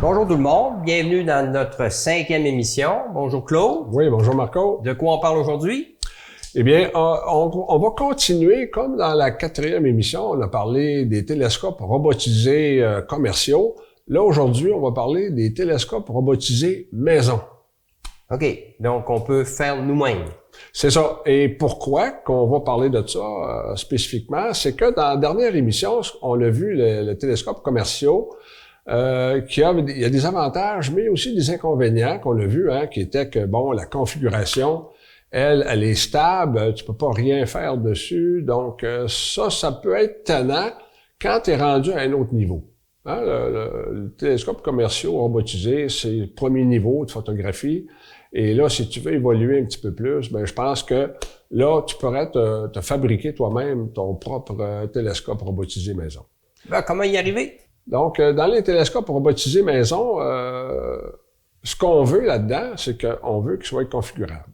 Bonjour tout le monde, bienvenue dans notre 5e émission. Bonjour Claude. Oui, bonjour Marco. De quoi on parle aujourd'hui? Eh bien, on va continuer, comme dans la 4e émission, on a parlé des télescopes robotisés commerciaux. Là, aujourd'hui, on va parler des télescopes robotisés maison. OK, donc on peut faire nous-mêmes. C'est ça. Et pourquoi qu'on va parler de ça spécifiquement? C'est que dans la dernière émission, on a vu le télescope commerciaux, il y a des avantages, mais aussi des inconvénients qu'on a vus, qui étaient que, la configuration, elle est stable, tu peux pas rien faire dessus, donc ça peut être tannant quand tu es rendu à un autre niveau. Le télescope commerciaux robotisé, c'est le premier niveau de photographie, et là, si tu veux évoluer un petit peu plus, je pense que là, tu pourrais te fabriquer toi-même ton propre télescope robotisé maison. Comment y arriver? Donc, dans les télescopes robotisés maison, ce qu'on veut là-dedans, c'est qu'on veut qu'ils soient configurables.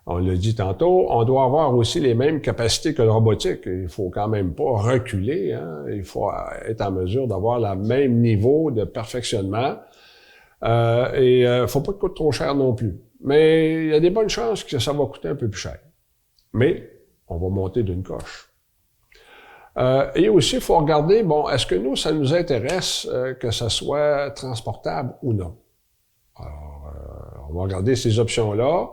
On l'a dit tantôt, on doit avoir aussi les mêmes capacités que le robotique. Il faut quand même pas reculer. Il faut être en mesure d'avoir le même niveau de perfectionnement. Et faut pas que coûte trop cher non plus. Mais il y a des bonnes chances que ça va coûter un peu plus cher. Mais on va monter d'une coche. Et aussi, il faut regarder, est-ce que nous, ça nous intéresse que ça soit transportable ou non? Alors, on va regarder ces options-là.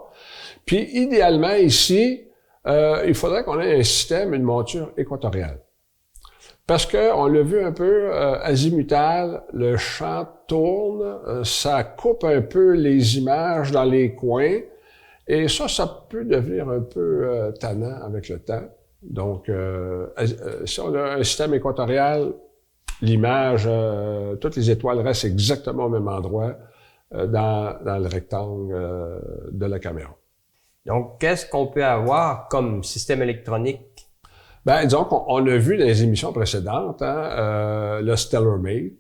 Puis, idéalement, ici, il faudrait qu'on ait un système, une monture équatoriale. Parce que on l'a vu un peu azimutal, le champ tourne, ça coupe un peu les images dans les coins, et ça peut devenir un peu tannant avec le temps. Donc, si on a un système équatorial, l'image, toutes les étoiles restent exactement au même endroit dans le rectangle de la caméra. Donc, qu'est-ce qu'on peut avoir comme système électronique? Disons qu'on a vu dans les émissions précédentes, le StellarMate.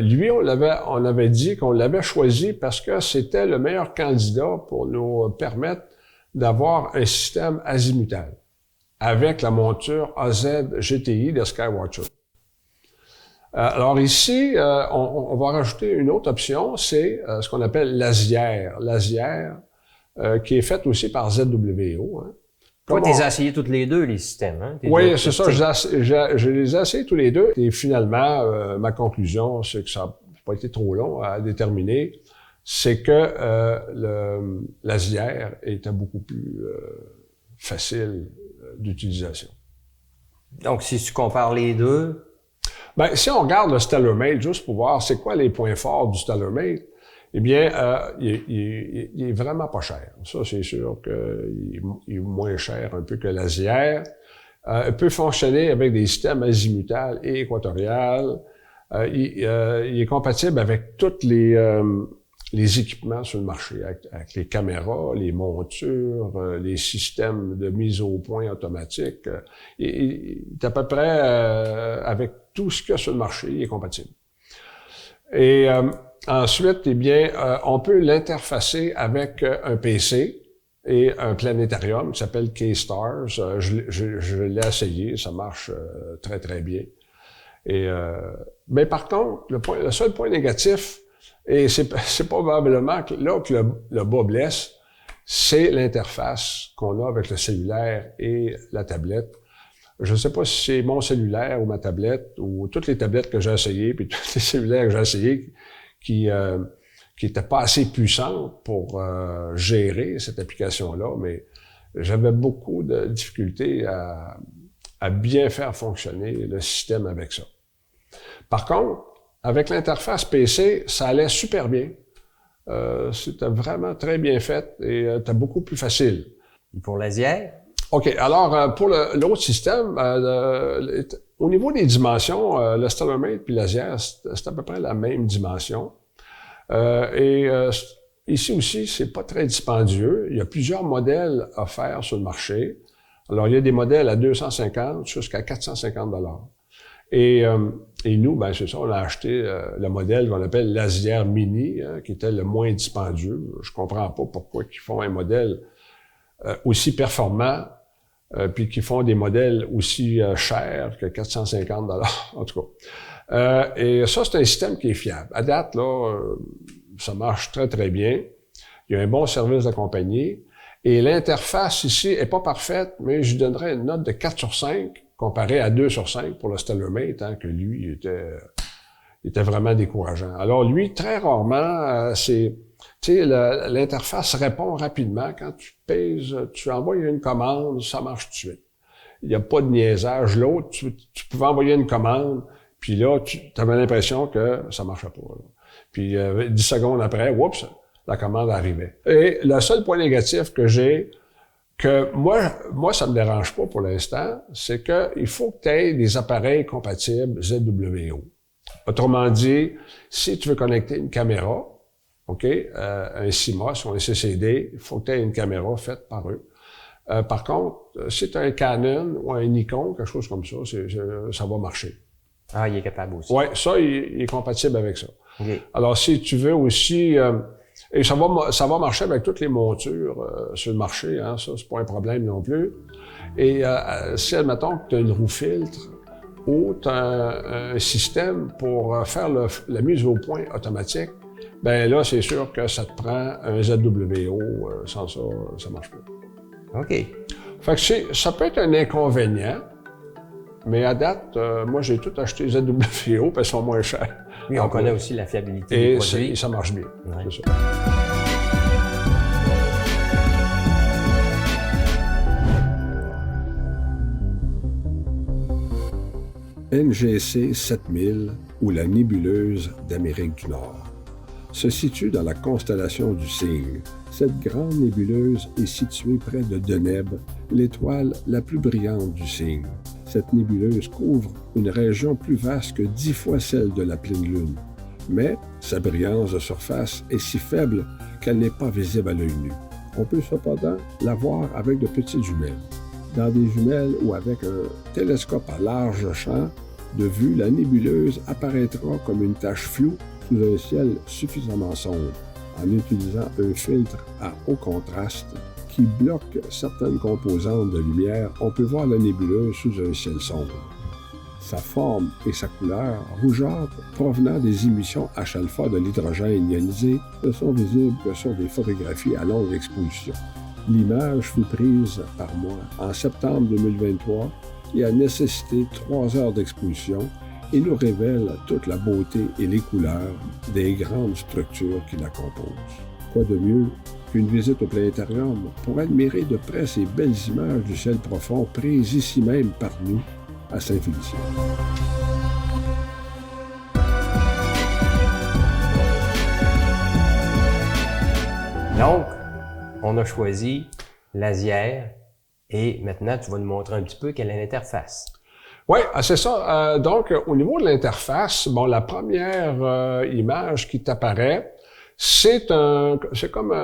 Lui, on avait dit qu'on l'avait choisi parce que c'était le meilleur candidat pour nous permettre d'avoir un système azimutal avec la monture AZ GTI de Skywatcher. Alors ici, on va rajouter une autre option, c'est ce qu'on appelle l'Asière. L'Asière, qui est faite aussi par ZWO. Toi, tu les as essayés toutes les deux, les systèmes. Oui, c'est ça. Je les ai essayés tous les deux. Et finalement, ma conclusion, c'est que ça n'a pas été trop long à déterminer, c'est que l'Asière était beaucoup plus facile d'utilisation. Donc, si tu compares les deux... Si on regarde le StellarMate, juste pour voir c'est quoi les points forts du StellarMate, eh bien, il est vraiment pas cher. Ça, c'est sûr qu'il est moins cher un peu que l'Asière. Il peut fonctionner avec des systèmes azimutal et équatorial. Il est compatible avec tous les équipements sur le marché, avec les caméras, les montures, les systèmes de mise au point automatique. Il est à peu près avec tout ce qu'il y a sur le marché, il est compatible. Et ensuite, on peut l'interfacer avec un PC et un planétarium qui s'appelle K-Stars. Je l'ai essayé, ça marche très, très bien. Et mais par contre, le seul point négatif, et c'est probablement là que le bas blesse, c'est l'interface qu'on a avec le cellulaire et la tablette. Je ne sais pas si c'est mon cellulaire ou ma tablette ou toutes les tablettes que j'ai essayées, puis tous les cellulaires que j'ai essayés qui étaient pas assez puissantes pour gérer cette application-là, mais j'avais beaucoup de difficultés à bien faire fonctionner le système avec ça. Par contre, avec l'interface PC, ça allait super bien. C'était vraiment très bien fait et c'était beaucoup plus facile. Et pour l'Asière? OK. Alors, pour l'autre système, au niveau des dimensions, le StellarMate puis l'Asière, c'est à peu près la même dimension. Ici aussi, c'est pas très dispendieux. Il y a plusieurs modèles offerts sur le marché. Alors, il y a des modèles à 250 jusqu'à 450 $. Et nous, c'est ça, on a acheté le modèle qu'on appelle l'Asière Mini, qui était le moins dispendieux. Je comprends pas pourquoi ils font un modèle aussi performant puis qui font des modèles aussi chers que 450 $, en tout cas. Et ça, c'est un système qui est fiable. À date, là, ça marche très, très bien. Il y a un bon service de compagnie. Et l'interface ici est pas parfaite, mais je donnerais une note de 4 sur 5 comparé à 2 sur 5 pour le StellarMate, hein, que lui, il était vraiment décourageant. Alors lui, très rarement, tu sais, l'interface répond rapidement. Quand tu pèses, tu envoies une commande, ça marche tout de suite. Il n'y a pas de niaisage. L'autre, tu pouvais envoyer une commande, puis là, tu avais l'impression que ça marchait pas. Là. Puis 10 secondes après, oups, la commande arrivait. Et le seul point négatif que j'ai, que moi, ça me dérange pas pour l'instant, c'est qu'il faut que tu aies des appareils compatibles ZWO. Autrement dit, si tu veux connecter une caméra, OK, un CMOS ou un CCD, il faut que tu aies une caméra faite par eux. Par contre, si tu as un Canon ou un Nikon, quelque chose comme ça, ça va marcher. Ah, il est capable aussi. Oui, ça, il est compatible avec ça. Okay. Alors, si tu veux aussi... et ça va marcher avec toutes les montures sur le marché, hein, ça, c'est pas un problème non plus. Et si, admettons que tu as une roue filtre ou tu as un système pour faire la mise au point automatique, ben là, c'est sûr que ça te prend un ZWO. Sans ça, ça marche pas. OK. Fait que ça peut être un inconvénient, mais à date, moi, j'ai tout acheté ZWO parce qu'ils sont moins chers. Oui, on connaît aussi la fiabilité des produits. Et ça marche bien. Ouais. C'est ça. NGC 7000 ou la nébuleuse d'Amérique du Nord se situe dans la constellation du Cygne. Cette grande nébuleuse est située près de Deneb, l'étoile la plus brillante du Cygne. Cette nébuleuse couvre une région plus vaste que 10 fois celle de la pleine Lune. Mais sa brillance de surface est si faible qu'elle n'est pas visible à l'œil nu. On peut cependant la voir avec de petites jumelles. Dans des jumelles ou avec un télescope à large champ de vue, la nébuleuse apparaîtra comme une tache floue sous un ciel suffisamment sombre, en utilisant un filtre à haut contraste qui bloque certaines composantes de lumière. On peut voir la nébuleuse sous un ciel sombre. Sa forme et sa couleur rougeâtre provenant des émissions H-alpha de l'hydrogène ionisé ne sont visibles que sur des photographies à longue exposition. L'image fut prise par moi en septembre 2023 et a nécessité 3 heures d'exposition et nous révèle toute la beauté et les couleurs des grandes structures qui la composent. Quoi de mieux qu'une visite au planétarium pour admirer de près ces belles images du ciel profond prises ici même par nous à Saint-Félicien. Donc, on a choisi l'Asière et maintenant, tu vas nous montrer un petit peu quelle est l'interface. Oui, c'est ça. Donc, au niveau de l'interface, bon, la première image qui t'apparaît, c'est comme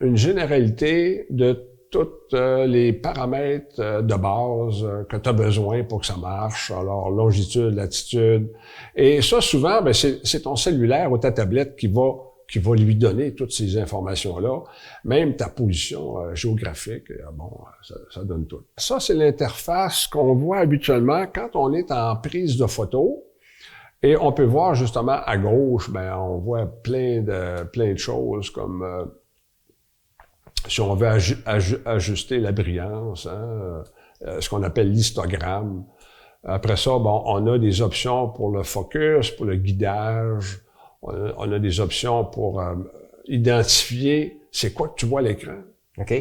une généralité de tous les paramètres de base que tu as besoin pour que ça marche. Alors, longitude, latitude. Et ça, souvent, ben, c'est ton cellulaire ou ta tablette qui va lui donner toutes ces informations-là. Même ta position géographique, bon, ça donne tout. Ça, c'est l'interface qu'on voit habituellement quand on est en prise de photo. Et on peut voir justement à gauche, ben, on voit plein de choses comme si on veut ajuster la brillance, hein, ce qu'on appelle l'histogramme. Après ça, bon, on a des options pour le focus, pour le guidage. On a des options pour identifier c'est quoi que tu vois à l'écran. OK.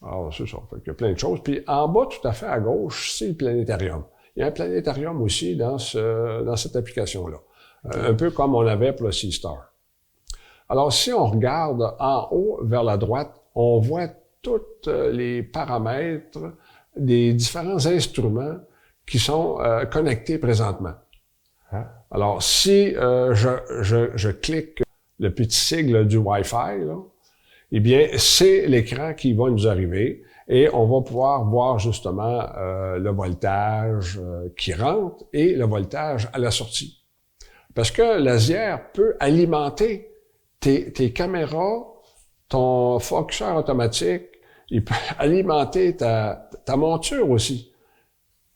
Alors, c'est ça. Fait qu'il y a plein de choses. Puis en bas, tout à fait à gauche, c'est le planétarium. Il y a un planétarium aussi dans cette application-là. Okay. Un peu comme on avait pour le Seastar. Alors, si on regarde en haut vers la droite, on voit tous les paramètres des différents instruments qui sont connectés présentement. Ah. Alors, si je clique le petit sigle du Wi-Fi, là, eh bien, c'est l'écran qui va nous arriver et on va pouvoir voir justement le voltage qui rentre et le voltage à la sortie. Parce que l'Asière peut alimenter tes caméras, ton focuseur automatique, il peut alimenter ta ta monture aussi.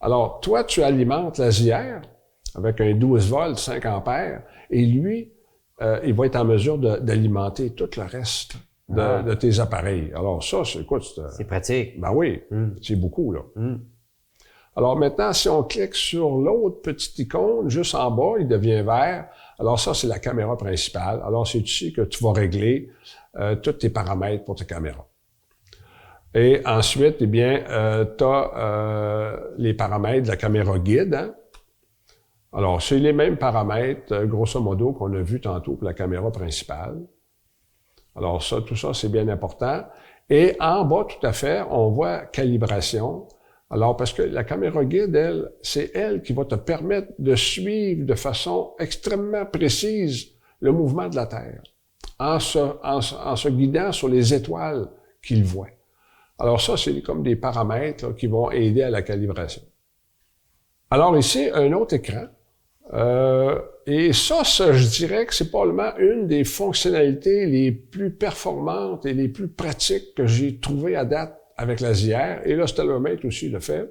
Alors, toi, tu alimentes l'asière avec un 12 volts, 5 ampères, et lui, il va être en mesure d'alimenter tout le reste de tes appareils. Alors ça, c'est quoi? C'est pratique. Ben oui, c'est beaucoup, là. Alors maintenant, si on clique sur l'autre petite icône, juste en bas, il devient vert. Alors ça, c'est la caméra principale. Alors c'est ici que tu vas régler tous tes paramètres pour ta caméra. Et ensuite, eh bien, tu as les paramètres de la caméra guide. Hein? Alors, c'est les mêmes paramètres, grosso modo, qu'on a vu tantôt pour la caméra principale. Alors ça, tout ça, c'est bien important. Et en bas, tout à fait, on voit calibration. Alors, parce que la caméra guide, elle, c'est elle qui va te permettre de suivre de façon extrêmement précise le mouvement de la Terre, en se guidant sur les étoiles qu'il voit. Alors ça, c'est comme des paramètres là, qui vont aider à la calibration. Alors ici, un autre écran. Et ça, je dirais que c'est probablement une des fonctionnalités les plus performantes et les plus pratiques que j'ai trouvées à date avec la ZR, et là, StellarMate aussi le fait,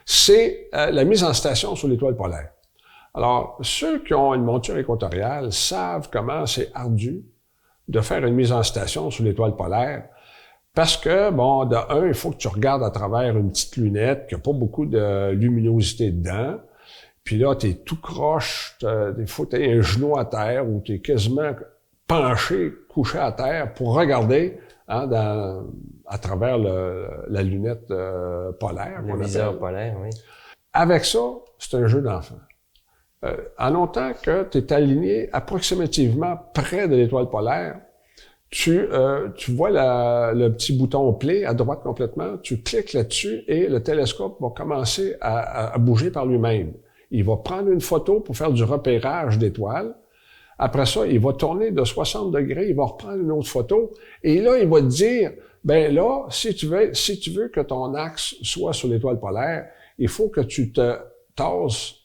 c'est la mise en station sur l'étoile polaire. Alors, ceux qui ont une monture équatoriale savent comment c'est ardu de faire une mise en station sur l'étoile polaire, parce que, bon, de un, il faut que tu regardes à travers une petite lunette qui n'a pas beaucoup de luminosité dedans, puis là, t'es tout croche, il faut que tu aies un genou à terre ou tu es quasiment penché, couché à terre pour regarder à travers la lunette polaire. Le viseur polaire, oui. Avec ça, c'est un jeu d'enfant. En autant que tu es aligné approximativement près de l'étoile polaire, tu vois le petit bouton play à droite complètement, tu cliques là-dessus et le télescope va commencer à bouger par lui-même. Il va prendre une photo pour faire du repérage d'étoiles. Après ça, il va tourner de 60 degrés, il va reprendre une autre photo, et là, il va te dire, ben là, si tu veux que ton axe soit sur l'étoile polaire, il faut que tu te tasses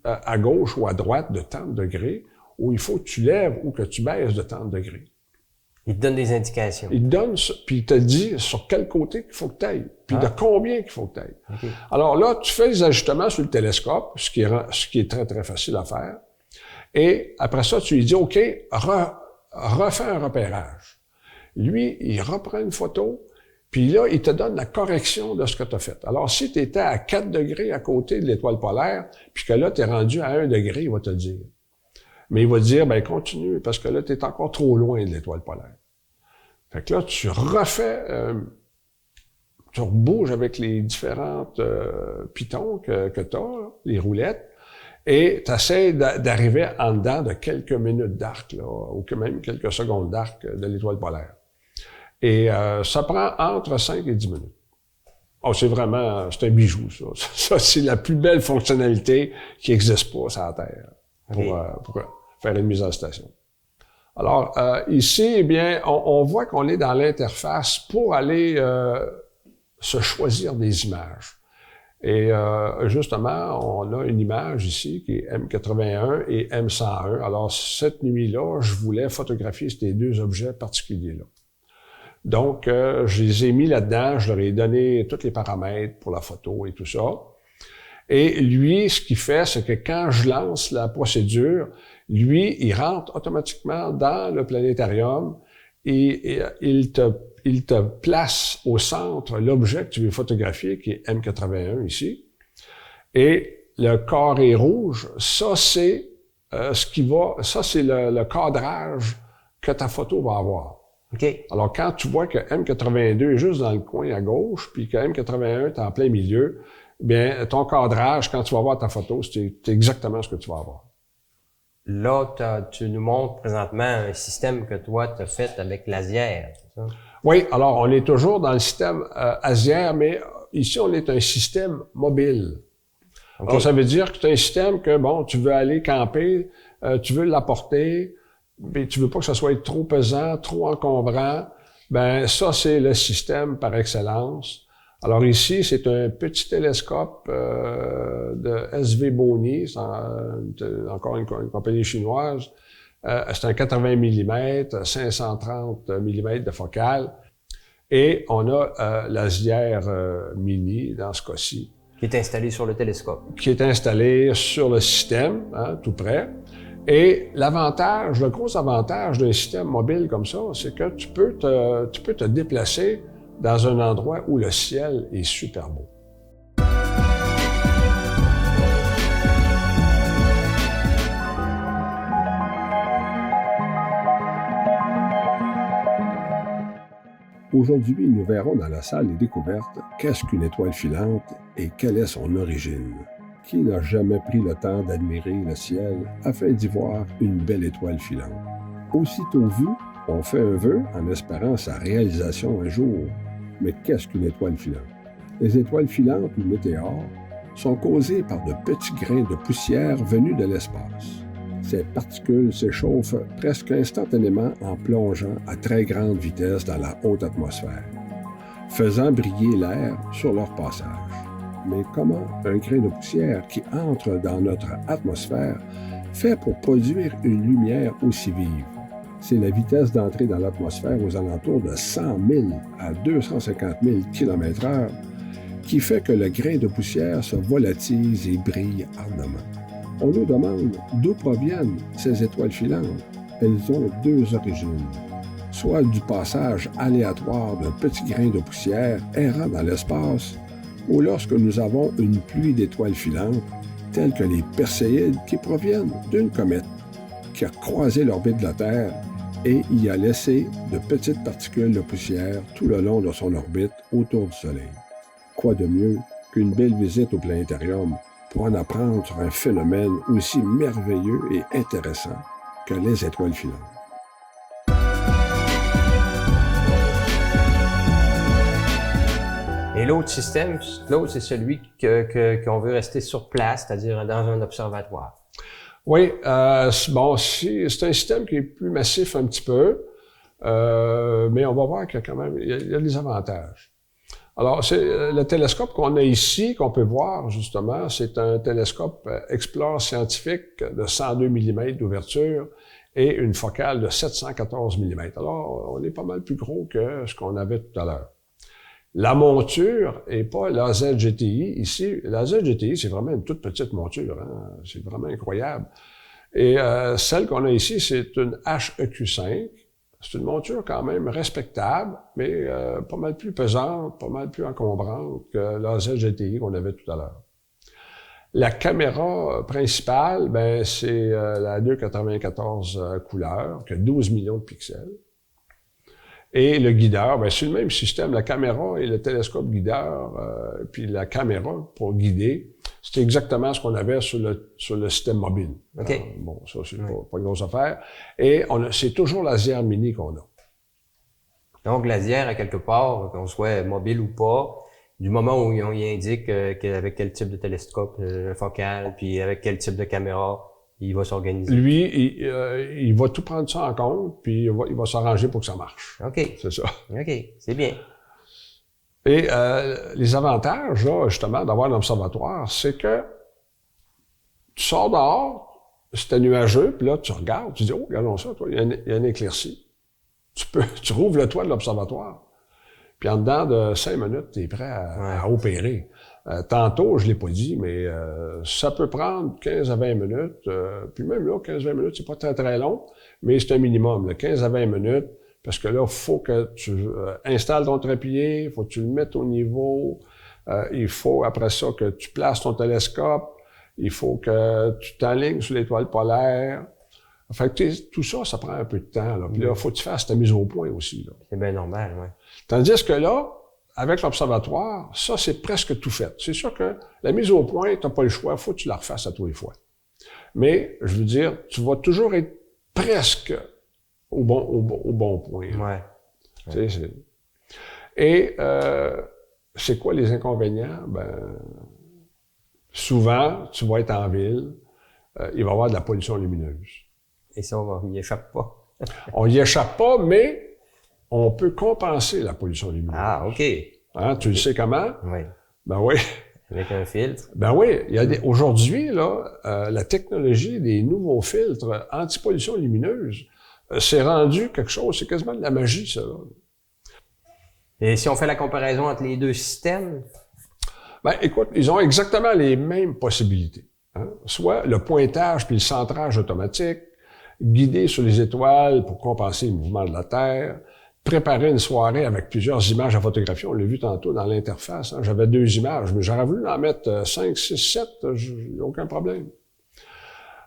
à gauche ou à droite de tant de degrés, ou il faut que tu lèves ou que tu baisses de tant de degrés. Il te donne des indications. Il te donne, puis il te dit sur quel côté qu'il faut que tu ailles, puis de combien qu'il faut que tu ailles. Okay. Alors là, tu fais les ajustements sur le télescope, ce qui est très, très facile à faire. Et après ça, tu lui dis, OK, refais un repérage. Lui, il reprend une photo, puis là, il te donne la correction de ce que tu as fait. Alors, si tu étais à 4 degrés à côté de l'étoile polaire, puis que là, tu es rendu à 1 degré, il va te le dire. Mais il va te dire, ben continue, parce que là, tu es encore trop loin de l'étoile polaire. Fait que là, tu refais, tu rebouges avec les différentes pitons que tu as, les roulettes, et tu essaies d'arriver en dedans de quelques minutes d'arc, là, ou même quelques secondes d'arc de l'étoile polaire. Et ça prend entre 5 et 10 minutes. Oh, c'est un bijou, ça. Ça, c'est la plus belle fonctionnalité qui n'existe pas sur la Terre pour faire une mise en station. Alors, ici, eh bien, on voit qu'on est dans l'interface pour aller se choisir des images. Et justement, on a une image ici qui est M81 et M101. Alors, cette nuit-là, je voulais photographier ces deux objets particuliers-là. Donc, je les ai mis là-dedans, je leur ai donné tous les paramètres pour la photo et tout ça. Et lui, ce qu'il fait, c'est que quand je lance la procédure, lui, il rentre automatiquement dans le planétarium et il te place au centre l'objet que tu veux photographier, qui est M81 ici. Et le carré rouge, ça, c'est le cadrage que ta photo va avoir. Okay. Alors, quand tu vois que M82 est juste dans le coin à gauche, puis que M81 est en plein milieu, bien, ton cadrage, quand tu vas voir ta photo, c'est exactement ce que tu vas avoir. Là, tu nous montres présentement un système que toi, tu as fait avec l'ASIER, c'est ça? Oui, alors, on est toujours dans le système ASIER, mais ici, on est un système mobile. Okay. Alors, ça veut dire que c'est un système que, bon, tu veux aller camper, tu veux l'apporter, mais tu veux pas que ça soit trop pesant, trop encombrant. Ben, ça, c'est le système par excellence. Alors ici, c'est un petit télescope de SV Bony, c'est encore une compagnie chinoise. C'est un 80 mm, 530 mm de focale. Et on a l'Asière Mini, dans ce cas-ci. Qui est installé sur le télescope. Qui est installé sur le système, hein, tout près. Et l'avantage, le gros avantage d'un système mobile comme ça, c'est que tu peux te déplacer dans un endroit où le ciel est super beau. Aujourd'hui, nous verrons dans la salle des découvertes qu'est-ce qu'une étoile filante et quelle est son origine. Qui n'a jamais pris le temps d'admirer le ciel afin d'y voir une belle étoile filante? Aussitôt vu, on fait un vœu en espérant sa réalisation un jour. Mais qu'est-ce qu'une étoile filante? Les étoiles filantes ou météores sont causées par de petits grains de poussière venus de l'espace. Ces particules s'échauffent presque instantanément en plongeant à très grande vitesse dans la haute atmosphère, faisant briller l'air sur leur passage. Mais comment un grain de poussière qui entre dans notre atmosphère fait pour produire une lumière aussi vive? C'est la vitesse d'entrée dans l'atmosphère aux alentours de 100 000 à 250 000 km/h qui fait que le grain de poussière se volatise et brille ardemment. On nous demande d'où proviennent ces étoiles filantes. Elles ont deux origines. Soit du passage aléatoire d'un petit grain de poussière errant dans l'espace, ou lorsque nous avons une pluie d'étoiles filantes, telles que les Perséides qui proviennent d'une comète qui a croisé l'orbite de la Terre et y a laissé de petites particules de poussière tout le long de son orbite autour du Soleil. Quoi de mieux qu'une belle visite au planétarium pour en apprendre sur un phénomène aussi merveilleux et intéressant que les étoiles filantes. Et l'autre système, c'est celui qu'on veut rester sur place, c'est-à-dire dans un observatoire. Oui, c'est un système qui est plus massif un petit peu, mais on va voir qu'il y a quand même il y a des avantages. Alors, c'est le télescope qu'on a ici, qu'on peut voir justement, c'est un télescope Explore scientifique de 102 mm d'ouverture et une focale de 714 mm. Alors, on est pas mal plus gros que ce qu'on avait tout à l'heure. La monture est pas la ZGTI. Ici, la ZGTI, c'est vraiment une toute petite monture. Hein? C'est vraiment incroyable. Et celle qu'on a ici, c'est une HEQ5. C'est une monture quand même respectable, mais pas mal plus pesante, pas mal plus encombrante que la ZGTI qu'on avait tout à l'heure. La caméra principale, ben c'est la 294 couleurs, qui a 12 millions de pixels. Et le guideur, ben c'est le même système. La caméra et le télescope guideur, puis la caméra pour guider, c'est exactement ce qu'on avait sur le système mobile. Okay. Alors, bon, ça, c'est pas une grosse affaire. Et c'est toujours l'Asière Mini qu'on a. Donc, l'Asière, à quelque part, qu'on soit mobile ou pas, du moment où on y indique avec quel type de télescope focal, puis avec quel type de caméra, il va s'organiser. Lui, il va tout prendre ça en compte, puis il va s'arranger pour que ça marche. OK. C'est ça. OK, c'est bien. Et les avantages, là, justement, d'avoir un observatoire, c'est que tu sors dehors, c'était nuageux, puis là, tu regardes, tu dis « Oh, regardons ça, toi, il y a une éclaircie. » Tu rouvres le toit de l'observatoire, puis en dedans de 5 minutes, tu es prêt à opérer. Tantôt, je l'ai pas dit, mais ça peut prendre 15 à 20 minutes, puis même là, 15-20 minutes, c'est pas très très long, mais c'est un minimum, là, 15 à 20 minutes, parce que là, il faut que tu installes ton trépied, il faut que tu le mettes au niveau, il faut après ça que tu places ton télescope, il faut que tu t'alignes sur l'étoile polaire. Fait que tout ça, ça prend un peu de temps. Là. Puis là, il faut que tu fasses ta mise au point aussi. Là. C'est bien normal, oui. Tandis que là, avec l'observatoire, ça, c'est presque tout fait. C'est sûr que la mise au point, tu n'as pas le choix, il faut que tu la refasses à tous les fois. Mais, je veux dire, tu vas toujours être presque au bon point. Ouais. Tu sais, et c'est quoi les inconvénients? Ben, souvent, tu vas être en ville, il va y avoir de la pollution lumineuse. Et ça, on n'y échappe pas. On n'y échappe pas, mais on peut compenser la pollution lumineuse. Ah, OK. Hein, tu le sais comment? Oui. Ben oui. Avec un filtre. Ben oui. Aujourd'hui, là, la technologie des nouveaux filtres anti-pollution lumineuse, c'est rendu quelque chose, c'est quasiment de la magie, ça. Là. Et si on fait la comparaison entre les deux systèmes? Ben, écoute, ils ont exactement les mêmes possibilités. Hein? Soit le pointage puis le centrage automatique, guider sur les étoiles pour compenser le mouvement de la Terre, préparer une soirée avec plusieurs images à photographier. On l'a vu tantôt dans l'interface. Hein? J'avais 2 images, mais j'aurais voulu en mettre 5, 6, 7, aucun problème.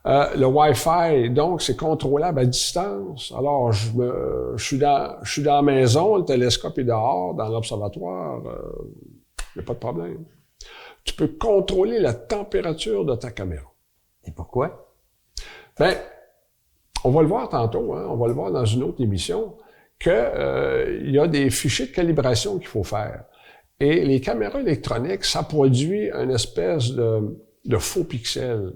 Le Wi-Fi, donc, c'est contrôlable à distance. Alors, je suis dans la maison, le télescope est dehors, dans l'observatoire, il n'y a pas de problème. Tu peux contrôler la température de ta caméra. Et pourquoi? Ben, on va le voir tantôt, hein, on va le voir dans une autre émission, que il y a des fichiers de calibration qu'il faut faire. Et les caméras électroniques, ça produit une espèce de faux pixels.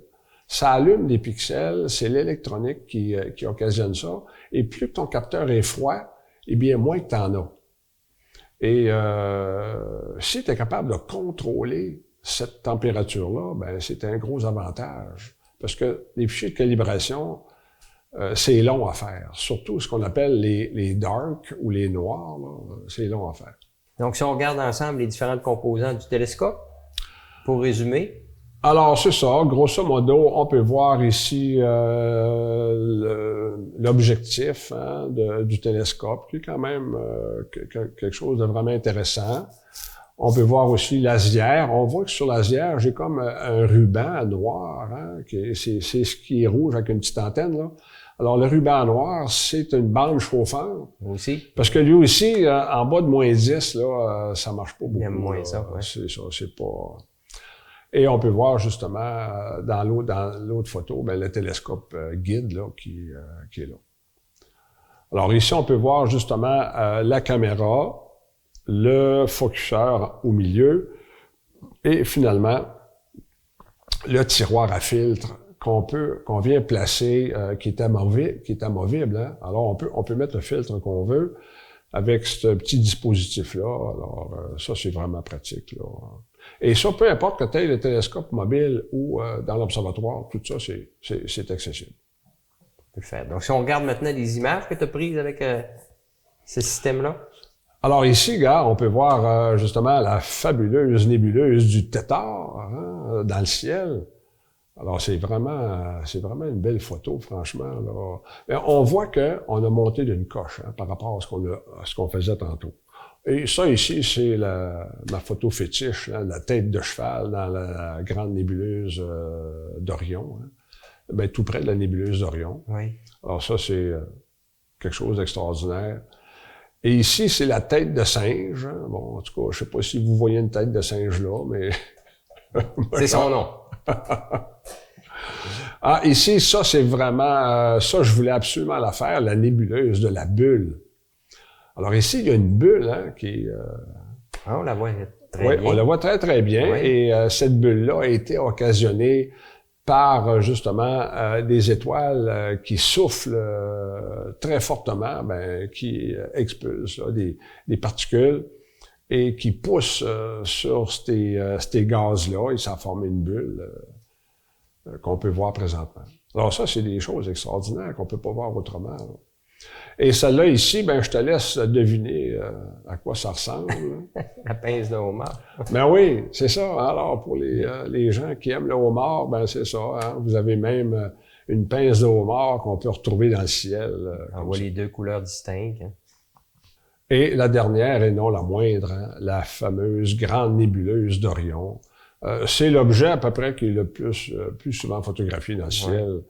Ça allume des pixels, c'est l'électronique qui occasionne ça. Et plus ton capteur est froid, eh bien moins que tu en as. Et si tu es capable de contrôler cette température-là, ben c'est un gros avantage. Parce que les fichiers de calibration, c'est long à faire. Surtout ce qu'on appelle les dark ou les noirs, c'est long à faire. Donc, si on regarde ensemble les différentes composantes du télescope, pour résumer. Alors, c'est ça. Grosso modo, on peut voir ici l'objectif du télescope, qui est quand même quelque chose de vraiment intéressant. On peut voir aussi l'asière. On voit que sur l'asière, j'ai comme un ruban noir, hein, c'est ce qui est rouge avec une petite antenne, là. Alors, le ruban noir, c'est une bande chauffante. Aussi. Parce que lui aussi, en bas de moins 10, là, ça marche pas beaucoup. Il aime moins ça, ouais. C'est ça, c'est pas... Et on peut voir justement dans l'autre photo, ben, le télescope guide là, qui est là. Alors ici, on peut voir justement la caméra, le focuseur au milieu et finalement le tiroir à filtre qu'on vient placer, qui est amovible. Hein? Alors on peut mettre le filtre qu'on veut avec ce petit dispositif-là. Alors ça, c'est vraiment pratique, là. Et ça, peu importe que tu aies le télescope mobile ou dans l'observatoire, tout ça, c'est accessible. On peut le faire. Donc, si on regarde maintenant les images que tu as prises avec ce système-là. Alors ici, gars, on peut voir justement la fabuleuse nébuleuse du Tétard, hein, dans le ciel. Alors c'est vraiment une belle photo, franchement, là. Mais on voit que on a monté d'une coche, hein, par rapport à ce qu'on faisait tantôt. Et ça ici, c'est ma photo fétiche, hein, la tête de cheval dans la grande nébuleuse d'Orion, hein. Ben, tout près de la nébuleuse d'Orion. Oui. Alors ça, c'est quelque chose d'extraordinaire. Et ici, c'est la tête de singe. Hein. Bon, en tout cas, je sais pas si vous voyez une tête de singe là, mais... C'est son nom. Ah, ici, ça, c'est vraiment... ça, je voulais absolument la faire, la nébuleuse de la bulle. Alors ici, il y a une bulle, hein, qui... on la voit très bien. Oui, on la voit très, très bien. Oui. Et cette bulle-là a été occasionnée par, justement, des étoiles qui soufflent très fortement, ben, qui expulsent là, des particules et qui poussent sur ces gaz-là et ça a formé une bulle qu'on peut voir présentement. Alors ça, c'est des choses extraordinaires qu'on peut pas voir autrement, là. Et celle-là ici, ben je te laisse deviner à quoi ça ressemble. La pince de homard. Ben oui, c'est ça. Alors pour les gens qui aiment le homard, ben c'est ça. Hein? Vous avez même une pince de homard qu'on peut retrouver dans le ciel. On voit les deux couleurs distinctes. Hein. Et la dernière, et non la moindre, hein, la fameuse grande nébuleuse d'Orion. C'est l'objet à peu près qui est le plus souvent photographié dans le ciel.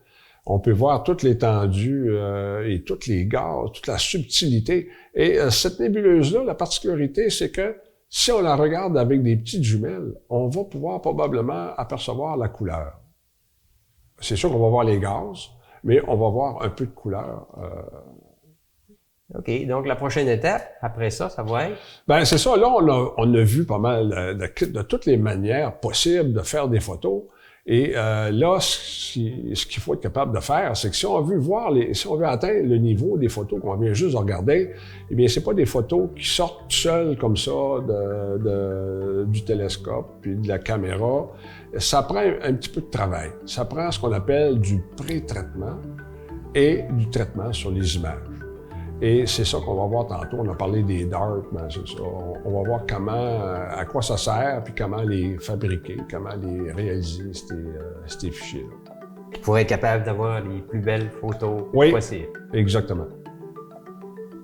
On peut voir toute l'étendue et tous les gaz, toute la subtilité. Et cette nébuleuse-là, la particularité, c'est que si on la regarde avec des petites jumelles, on va pouvoir probablement apercevoir la couleur. C'est sûr qu'on va voir les gaz, mais on va voir un peu de couleur. OK. Donc, la prochaine étape, après ça, ça va être? Ben c'est ça. Là, on a vu pas mal de toutes les manières possibles de faire des photos. Et là, ce qu'il faut être capable de faire, c'est que si on veut atteindre le niveau des photos qu'on vient juste de regarder, eh bien, c'est pas des photos qui sortent seules comme ça du télescope puis de la caméra. Ça prend un petit peu de travail. Ça prend ce qu'on appelle du pré-traitement et du traitement sur les images. Et c'est ça qu'on va voir tantôt. On a parlé des DART, ben c'est ça. On va voir comment, à quoi ça sert, puis comment les fabriquer, comment les réaliser, ces fichiers-là. Pour être capable d'avoir les plus belles photos possibles. Exactement.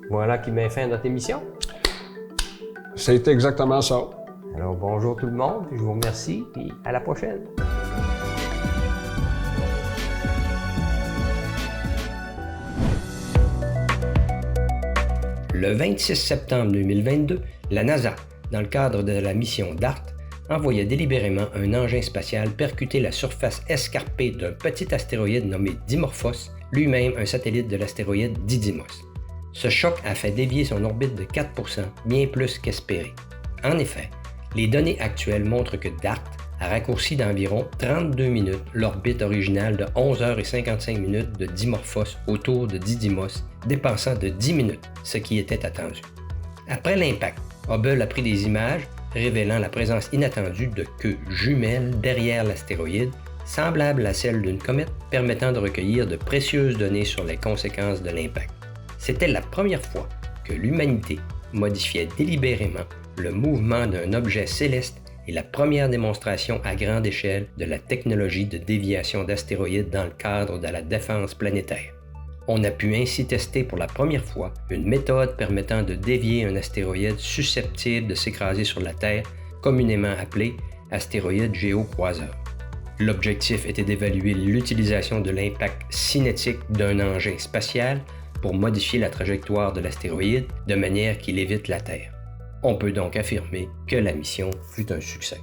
Voilà qui met fin à notre émission. C'est exactement ça. Alors, bonjour tout le monde, puis je vous remercie, puis à la prochaine. Le 26 septembre 2022, la NASA, dans le cadre de la mission DART, envoyait délibérément un engin spatial percuter la surface escarpée d'un petit astéroïde nommé Dimorphos, lui-même un satellite de l'astéroïde Didymos. Ce choc a fait dévier son orbite de 4%, bien plus qu'espéré. En effet, les données actuelles montrent que DART a raccourci d'environ 32 minutes l'orbite originale de 11h55 minutes de Dimorphos autour de Didymos, dépensant de 10 minutes, ce qui était attendu. Après l'impact, Hubble a pris des images révélant la présence inattendue de queues jumelles derrière l'astéroïde, semblables à celles d'une comète, permettant de recueillir de précieuses données sur les conséquences de l'impact. C'était la première fois que l'humanité modifiait délibérément le mouvement d'un objet céleste et la première démonstration à grande échelle de la technologie de déviation d'astéroïdes dans le cadre de la défense planétaire. On a pu ainsi tester pour la première fois une méthode permettant de dévier un astéroïde susceptible de s'écraser sur la Terre, communément appelé astéroïde géocroiseur. L'objectif était d'évaluer l'utilisation de l'impact cinétique d'un engin spatial pour modifier la trajectoire de l'astéroïde de manière qu'il évite la Terre. On peut donc affirmer que la mission fut un succès.